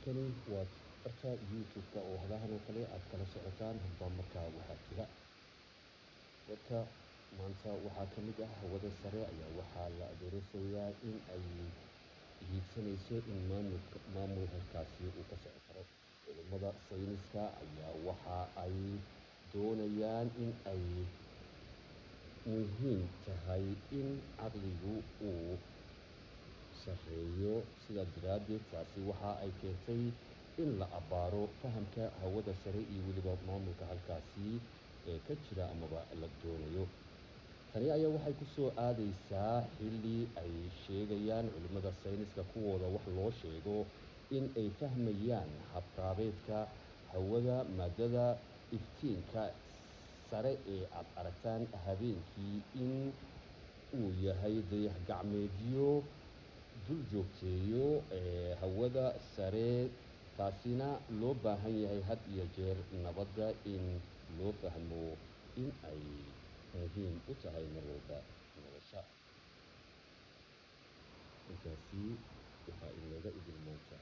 halkani waa barta youtube-ka oo hadahan oo kale aad kala socotaan hadba markaa waxaa jira dadka maanta waxaa ka mid ah hawada sare ayaa waxaa la adeersayaa in ay hiigsanayso in maamul halkaasi uu ka socon karo culimada sayniska ayaa waxa ay doonayaan in ay muhiim tahay in caqligu uu sareeyo sidaa daraaddeed taasi waxa ay keentay in la abaaro fahamka hawada sare iyo weliba maamulka halkaasi ee ka jira amaba la doonayo. Tani ayaa waxay ku soo aadaysaa xilli ay sheegayaan culimada sayniska kuwooda wax loo sheego in ay fahmayaan habqaabeedka hawada maadada iftiinka sare ee aad aragtaan habeenkii in uu yahay dayax gacmeedyo dul joogteeyo hawada sare, taasina loo baahan yahay had iyo jeer nabadda in loo fahmo in ay muhiim u tahay mar walba nolosha. Intaasi waxaa inooga idin maanta.